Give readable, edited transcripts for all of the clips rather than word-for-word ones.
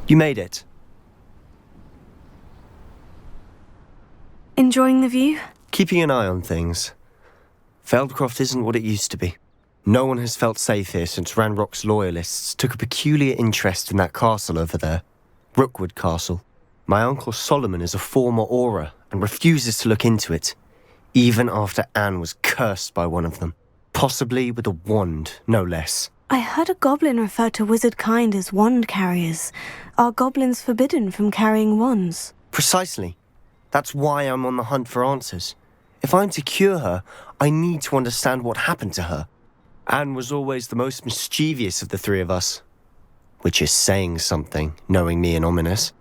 You made it. Enjoying the view? Keeping an eye on things. Feldcroft isn't what it used to be. No one has felt safe here since Ranrock's loyalists took a peculiar interest in that castle over there. Rookwood Castle. My uncle Solomon is a former Auror and refuses to look into it, even after Anne was cursed by one of them. Possibly with a wand, no less. I heard a goblin refer to wizard kind as wand carriers. Are goblins forbidden from carrying wands? Precisely. That's why I'm on the hunt for answers. If I'm to cure her, I need to understand what happened to her. Anne was always the most mischievous of the three of us. Which is saying something, knowing me and Ominous.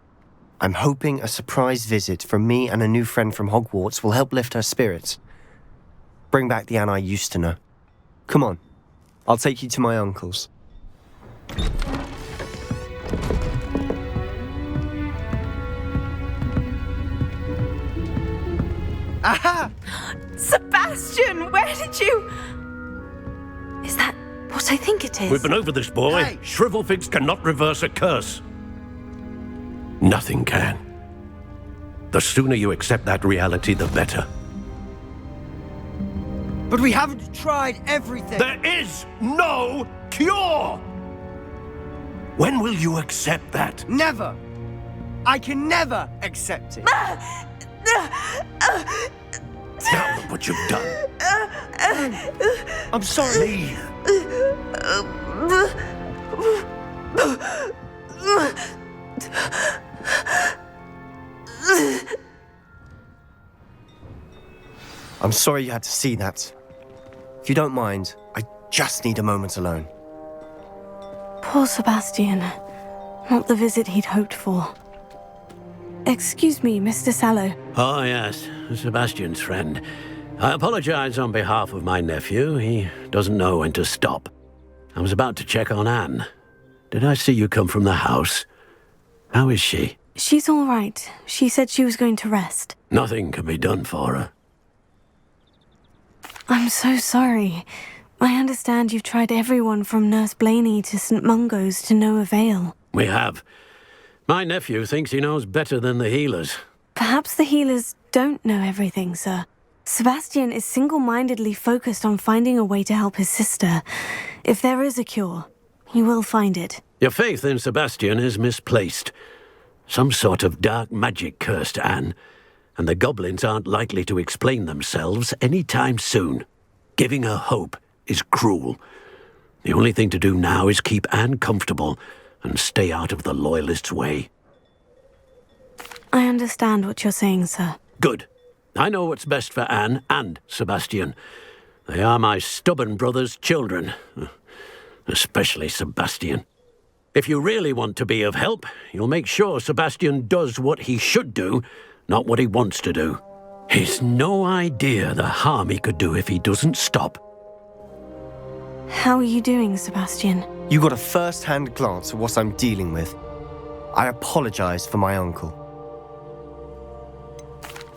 I'm hoping a surprise visit from me and a new friend from Hogwarts will help lift her spirits. Bring back the Anne I used to know. Come on, I'll take you to my uncle's. Aha! Sebastian, where did you... Is that what I think it is? We've been over this, boy. Hey. Shrivelfigs cannot reverse a curse. Nothing can. The sooner you accept that reality, the better. But we haven't tried everything. There is no cure! When will you accept that? Never. I can never accept it. Now look what you've done. I'm sorry. Leave. I'm sorry you had to see that. If you don't mind, I just need a moment alone. Poor Sebastian. Not the visit he'd hoped for. Excuse me, Mr. Sallow. Oh, yes. Sebastian's friend. I apologize on behalf of my nephew. He doesn't know when to stop. I was about to check on Anne. Did I see you come from the house? How is she? She's all right. She said she was going to rest. Nothing can be done for her. I'm so sorry. I understand you've tried everyone from Nurse Blaney to St. Mungo's to no avail. We have. My nephew thinks he knows better than the healers. Perhaps the healers don't know everything, sir. Sebastian is single-mindedly focused on finding a way to help his sister. If there is a cure, he will find it. Your faith in Sebastian is misplaced. Some sort of dark magic cursed Anne, and the goblins aren't likely to explain themselves any time soon. Giving her hope is cruel. The only thing to do now is keep Anne comfortable and stay out of the Loyalists' way. I understand what you're saying, sir. Good. I know what's best for Anne and Sebastian. They are my stubborn brother's children. Especially Sebastian. If you really want to be of help, you'll make sure Sebastian does what he should do, not what he wants to do. He's no idea the harm he could do if he doesn't stop. How are you doing, Sebastian? You got a first-hand glance at what I'm dealing with. I apologize for my uncle.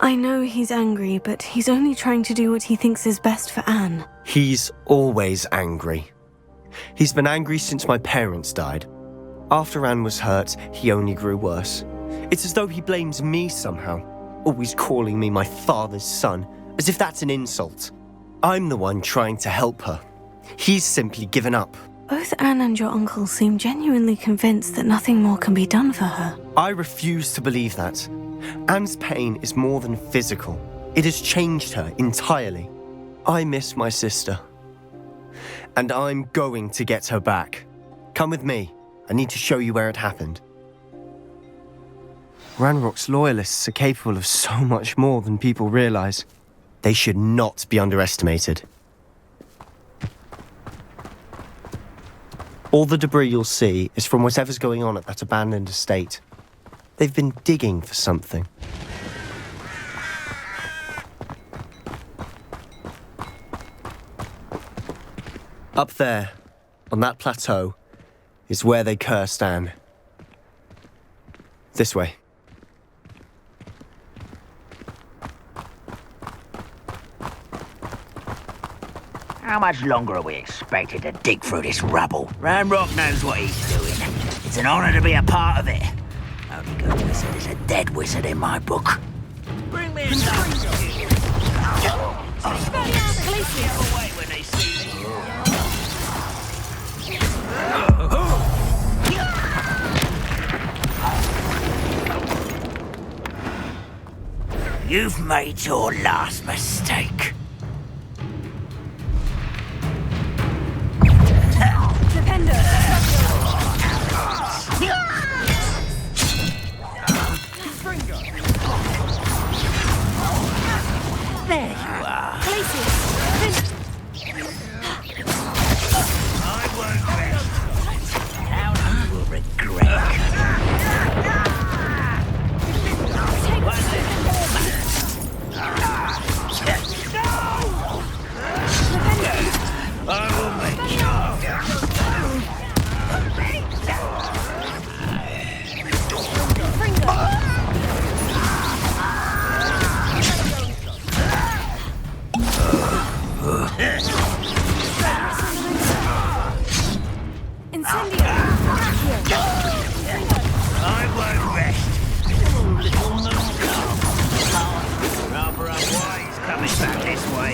I know he's angry, but he's only trying to do what he thinks is best for Anne. He's always angry. He's been angry since my parents died. After Anne was hurt, he only grew worse. It's as though he blames me somehow, always calling me my father's son, as if that's an insult. I'm the one trying to help her. He's simply given up. Both Anne and your uncle seem genuinely convinced that nothing more can be done for her. I refuse to believe that. Anne's pain is more than physical. It has changed her entirely. I miss my sister. And I'm going to get her back. Come with me. I need to show you where it happened. Ranrock's loyalists are capable of so much more than people realize. They should not be underestimated. All the debris you'll see is from whatever's going on at that abandoned estate. They've been digging for something. Up there, on that plateau, is where they cursed Anne. This way. How much longer are we expected to dig through this rubble? Ranrock knows what he's doing. It's an honor to be a part of it. A wizard is a dead wizard in my book. Bring me away when they see me. You've made your last mistake. There you are. I won't rest. How you will regret. I will make you. I won't rest. Little rather unwise coming back this way.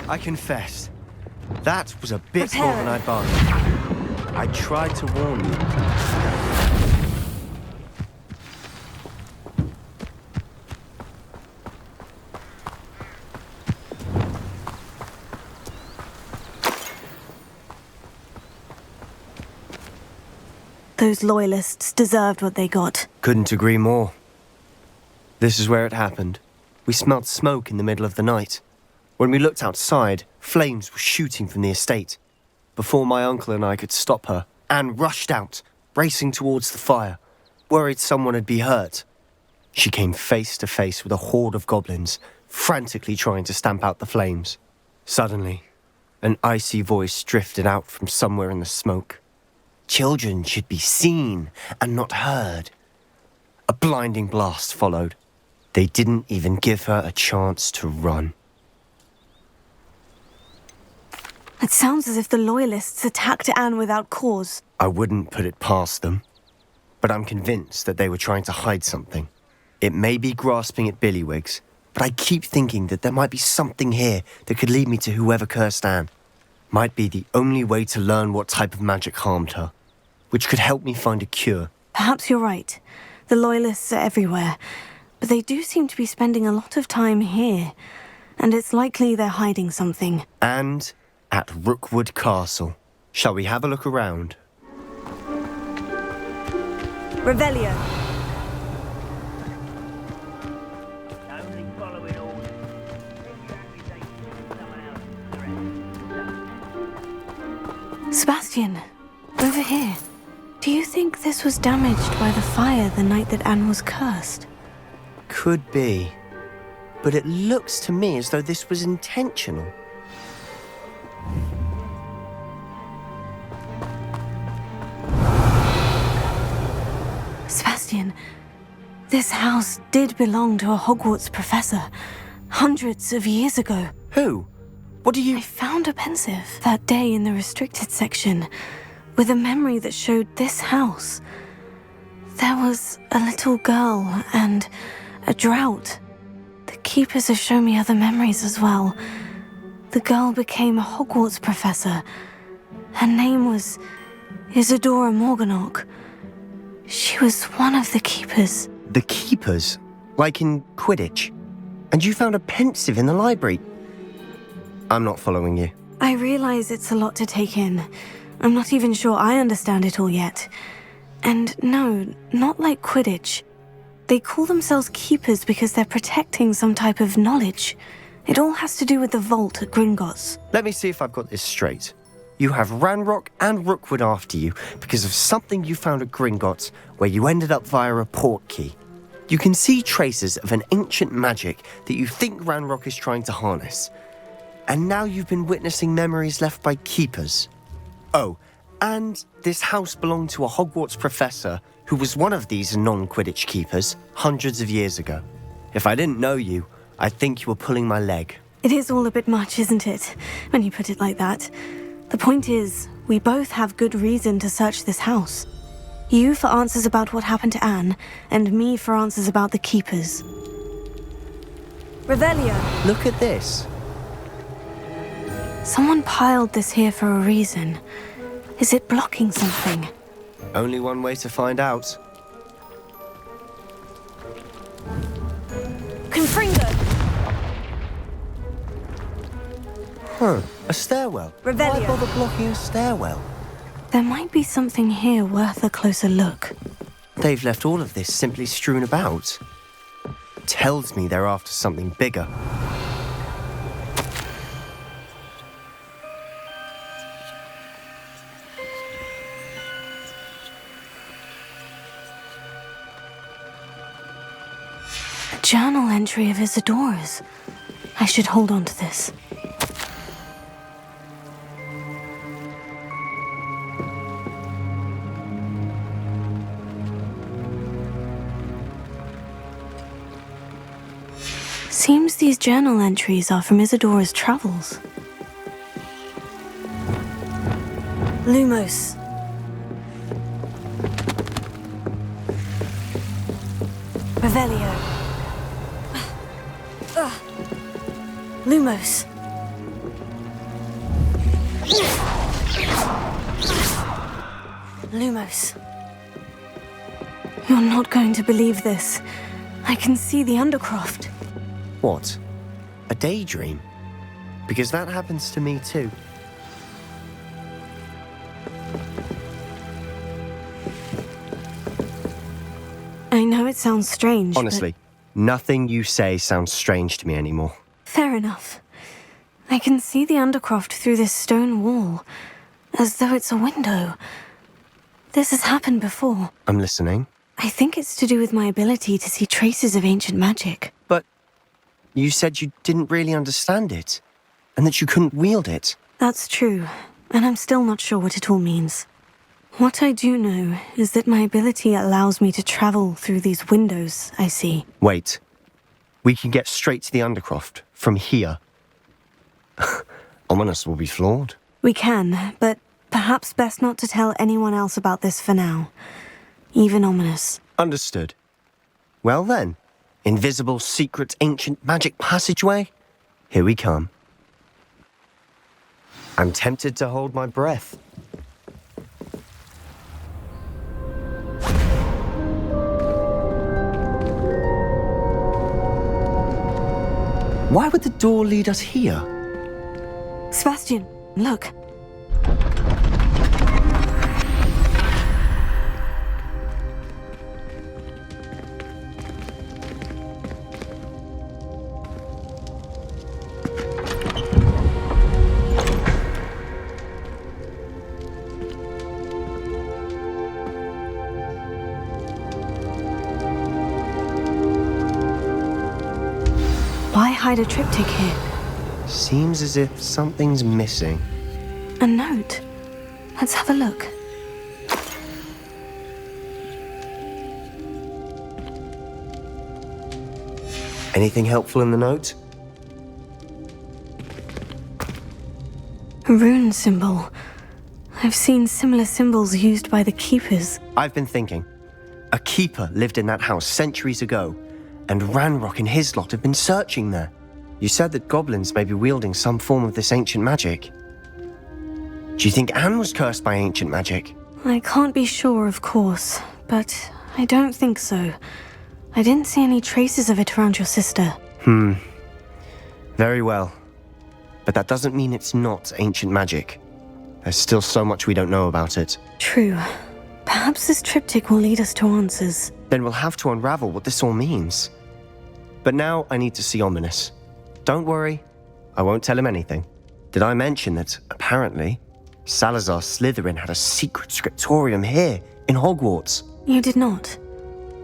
I confess, that was a bit more than I bargained. I tried to warn you. Those loyalists deserved what they got. Couldn't agree more. This is where it happened. We smelled smoke in the middle of the night. When we looked outside, flames were shooting from the estate. Before my uncle and I could stop her, Anne rushed out, racing towards the fire, worried someone had been hurt. She came face to face with a horde of goblins, frantically trying to stamp out the flames. Suddenly, an icy voice drifted out from somewhere in the smoke. Children should be seen and not heard. A blinding blast followed. They didn't even give her a chance to run. It sounds as if the Loyalists attacked Anne without cause. I wouldn't put it past them, but I'm convinced that they were trying to hide something. It may be grasping at billywigs, but I keep thinking that there might be something here that could lead me to whoever cursed Anne. Might be the only way to learn what type of magic harmed her, which could help me find a cure. Perhaps you're right. The Loyalists are everywhere, but they do seem to be spending a lot of time here, and it's likely they're hiding something. And at Rookwood Castle. Shall we have a look around? Revelio. Only following orders. Sebastian, over here. Do you think this was damaged by the fire the night that Anne was cursed? Could be. But it looks to me as though this was intentional. Sebastian, this house did belong to a Hogwarts professor, hundreds of years ago. Who? What do you... I found a pensive that day in the restricted section, with a memory that showed this house. There was a little girl and a drought. The keepers have shown me other memories as well. The girl became a Hogwarts professor. Her name was Isadora Morganach. She was one of the keepers. The keepers? Like in Quidditch? And you found a pensive in the library? I'm not following you. I realize it's a lot to take in. I'm not even sure I understand it all yet. And no, not like Quidditch. They call themselves keepers because they're protecting some type of knowledge. It all has to do with the vault at Gringotts. Let me see if I've got this straight. You have Ranrock and Rookwood after you because of something you found at Gringotts where you ended up via a port key. You can see traces of an ancient magic that you think Ranrock is trying to harness. And now you've been witnessing memories left by keepers. Oh, And this house belonged to a Hogwarts professor who was one of these non-Quidditch keepers hundreds of years ago. If I didn't know you, I'd think you were pulling my leg. It is all a bit much, isn't it, when you put it like that? The point is, we both have good reason to search this house. You for answers about what happened to Anne, and me for answers about the keepers. Revelio! Look at this. Someone piled this here for a reason. Is it blocking something? Only one way to find out. Confringo! Huh, a stairwell. Revelio. Why bother blocking a stairwell? There might be something here worth a closer look. They've left all of this simply strewn about. Tells me they're after something bigger. A journal entry of Isadora's. I should hold on to this. Seems these journal entries are from Isadora's travels. Lumos. Revelio. Lumos. Lumos. You're not going to believe this. I can see the Undercroft. What? A daydream? Because that happens to me too. I know it sounds strange, Honestly, nothing you say sounds strange to me anymore. but fair enough. I can see the Undercroft through this stone wall, as though it's a window. This has happened before. I'm listening. I think it's to do with my ability to see traces of ancient magic. But you said you didn't really understand it, and that you couldn't wield it. That's true, and I'm still not sure what it all means. What I do know is that my ability allows me to travel through these windows I see. Wait. We can get straight to the Undercroft from here. Ominous will be floored. We can, but perhaps best not to tell anyone else about this for now. Even Ominous. Understood. Well then, invisible, secret, ancient magic passageway? Here we come. I'm tempted to hold my breath. Why would the door lead us here? Sebastian, look. Why hide a triptych here? Seems as if something's missing. A note. Let's have a look. Anything helpful in the note? A rune symbol. I've seen similar symbols used by the keepers. I've been thinking. A keeper lived in that house centuries ago, and Ranrock and his lot have been searching there. You said that goblins may be wielding some form of this ancient magic. Do you think Anne was cursed by ancient magic? I can't be sure, of course, but I don't think so. I didn't see any traces of it around your sister. Very well. But that doesn't mean it's not ancient magic. There's still so much we don't know about it. True. Perhaps this triptych will lead us to answers. Then we'll have to unravel what this all means. But now I need to see Ominous. Don't worry, I won't tell him anything. Did I mention that, apparently, Salazar Slytherin had a secret scriptorium here, in Hogwarts? You did not.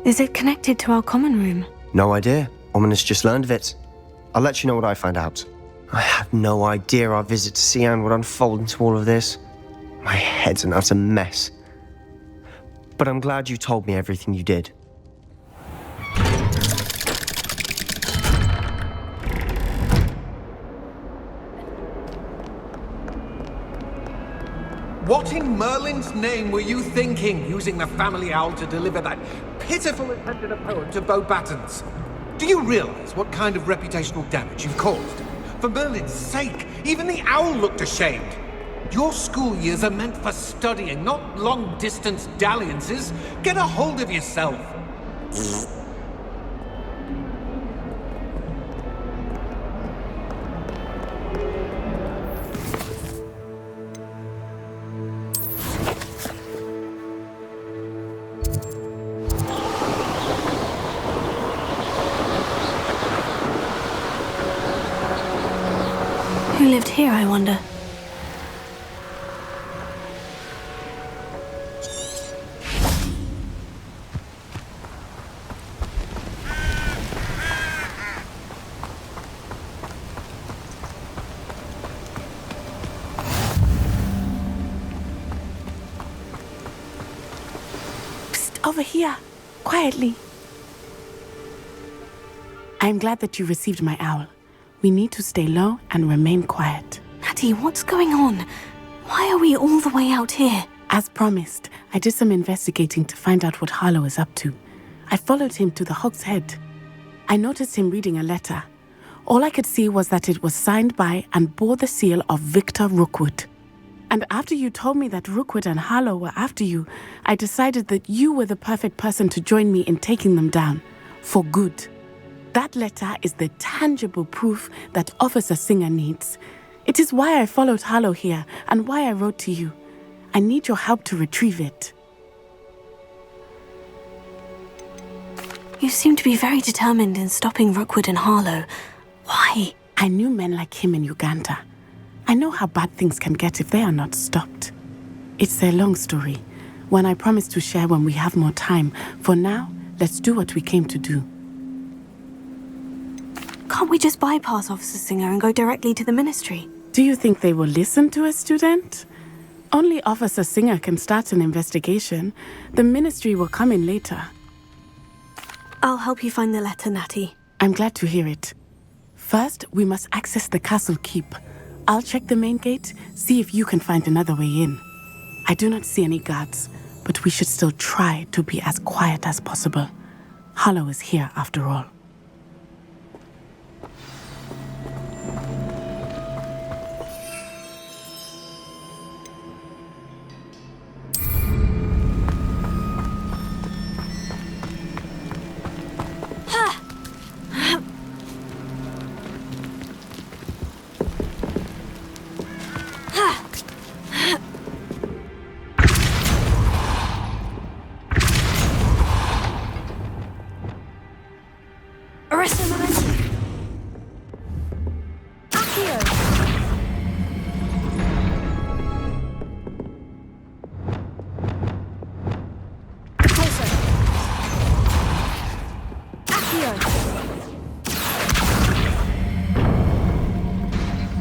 Is it connected to our common room? No idea. Ominous just learned of it. I'll let you know what I find out. I had no idea our visit to Sian would unfold into all of this. My head's an utter mess. But I'm glad you told me everything you did. What in Merlin's name were you thinking, using the family owl to deliver that pitiful attempt at a poem to Beauxbatons? Do you realize what kind of reputational damage you've caused? For Merlin's sake, even the owl looked ashamed. Your school years are meant for studying, not long-distance dalliances. Get a hold of yourself. Who lived here, I wonder? Psst, over here, quietly. I'm glad that you received my owl. We need to stay low and remain quiet. Natty, what's going on? Why are we all the way out here? As promised, I did some investigating to find out what Harlow is up to. I followed him to the Hog's Head. I noticed him reading a letter. All I could see was that it was signed by and bore the seal of Victor Rookwood. And after you told me that Rookwood and Harlow were after you, I decided that you were the perfect person to join me in taking them down. For good. That letter is the tangible proof that Officer Singer needs. It is why I followed Harlow here and why I wrote to you. I need your help to retrieve it. You seem to be very determined in stopping Rookwood and Harlow. Why? I knew men like him in Uganda. I know how bad things can get if they are not stopped. It's a long story, one I promise to share when we have more time. For now, let's do what we came to do. Can't we just bypass Officer Singer and go directly to the ministry? Do you think they will listen to a student? Only Officer Singer can start an investigation. The ministry will come in later. I'll help you find the letter, Natty. I'm glad to hear it. First, we must access the castle keep. I'll check the main gate, see if you can find another way in. I do not see any guards, but we should still try to be as quiet as possible. Harlow is here after all.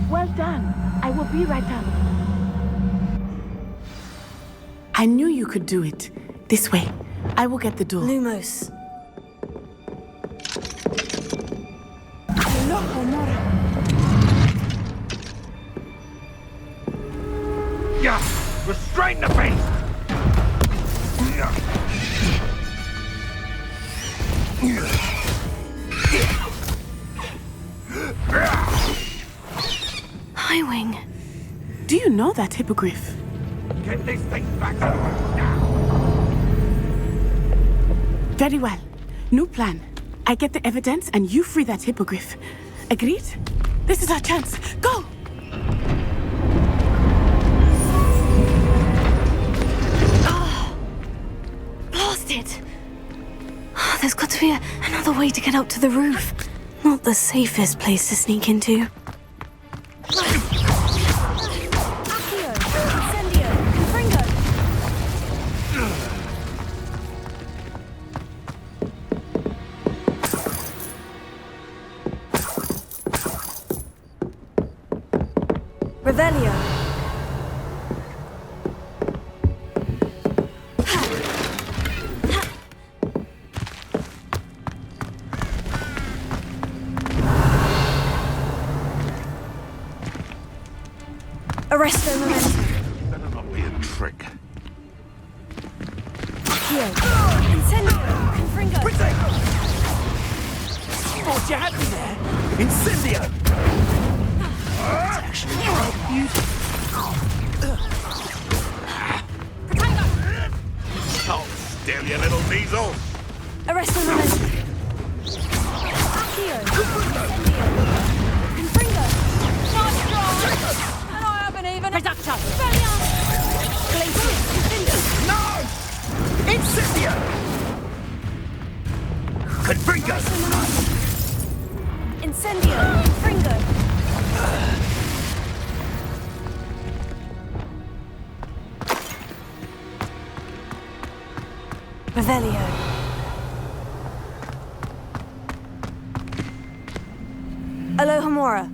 Well done. I will be right up. I knew you could do it. This way. I will get the door. Lumos. Yeah! Restrain the beast! Highwing. Do you know that hippogriff? Get this thing back to us now! Very well. New plan. I get the evidence and you free that hippogriff. Agreed? This is our chance. Go! Blasted! There's got to be another way to get up to the roof. Not the safest place to sneak into. Revelio. Arresto momentum. Better not be a trick. Here. Incendio. Confringo. Thought you had me there. Incendio! Actually, Oh, still, you little diesel! Arresto momentum. Here. Incendio. Confringo. Nice try. And I haven't even... Reducto. Glacier. no! Incendio! Confringo! Incendio. Confringo. Revelio. Alohomora.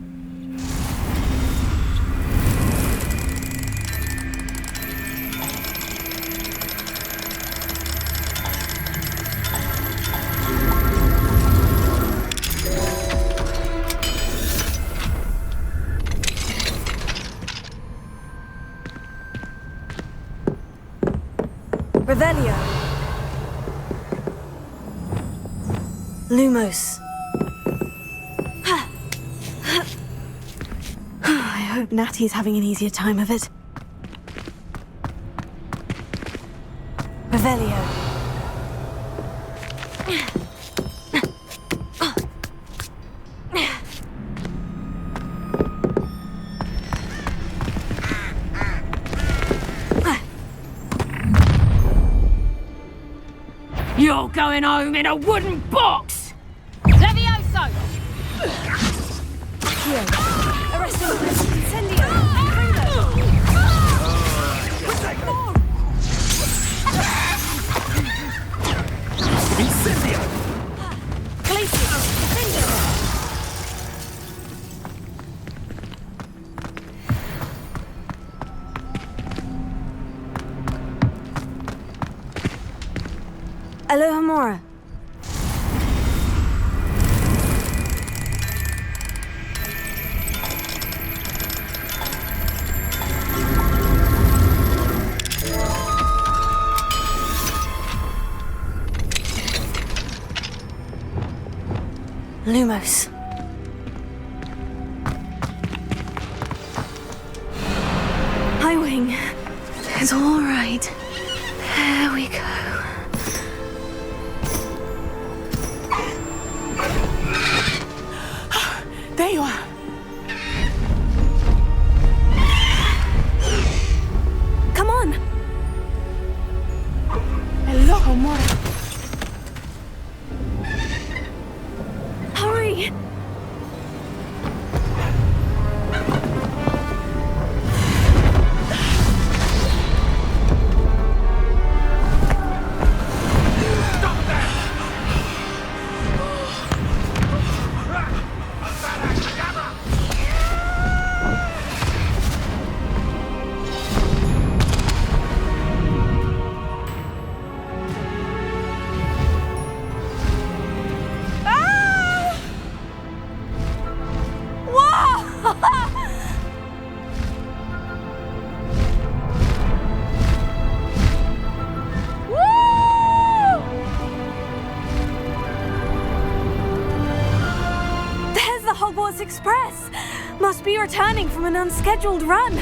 Revelio. Lumos. I hope Natty's having an easier time of it. Revelio. You're going home in a wooden box! Levioso! Here. Arresto. Incendio. Incendio! Glacier. Incendio. Alohomora. Lumos. Highwing. It's all right. There we go. There you are. Come on. Hello, Mora. Hurry. Hogwarts Express! Must be returning from an unscheduled run.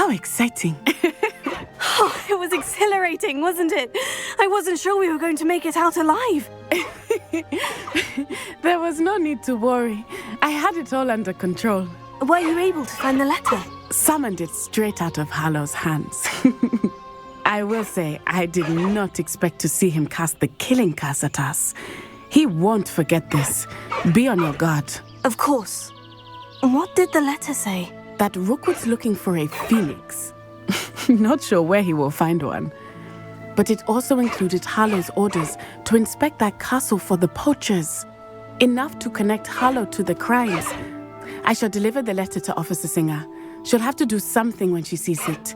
How exciting. Oh, it was exhilarating, wasn't it? I wasn't sure we were going to make it out alive. There was no need to worry. I had it all under control. Were you able to find the letter? Summoned it straight out of Harlow's hands. I will say, I did not expect to see him cast the killing curse at us. He won't forget this. Be on your guard. Of course. What did the letter say? That Rookwood's looking for a phoenix. Not sure where he will find one. But it also included Harlow's orders to inspect that castle for the poachers. Enough to connect Harlow to the crimes. I shall deliver the letter to Officer Singer. She'll have to do something when she sees it.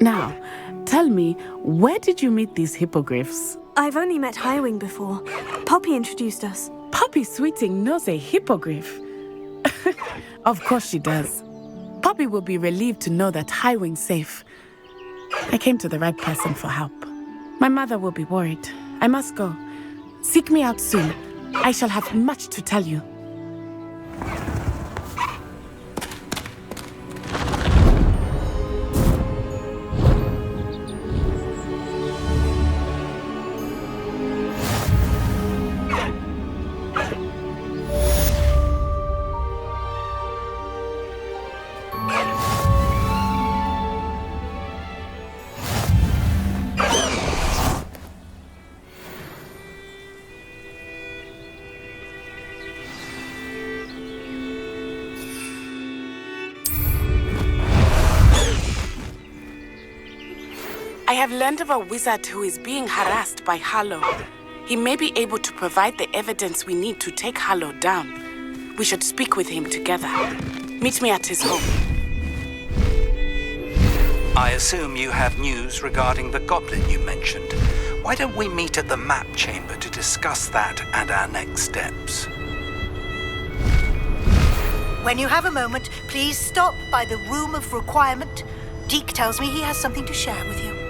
Now, tell me, where did you meet these hippogriffs? I've only met Highwing before. Poppy introduced us. Poppy Sweeting knows a hippogriff. Of course she does. Poppy will be relieved to know that Highwing's safe. I came to the right person for help. My mother will be worried. I must go. Seek me out soon. I shall have much to tell you. I have learned of a wizard who is being harassed by Harlow. He may be able to provide the evidence we need to take Harlow down. We should speak with him together. Meet me at his home. I assume you have news regarding the goblin you mentioned. Why don't we meet at the map chamber to discuss that and our next steps? When you have a moment, please stop by the room of requirement. Deke tells me he has something to share with you.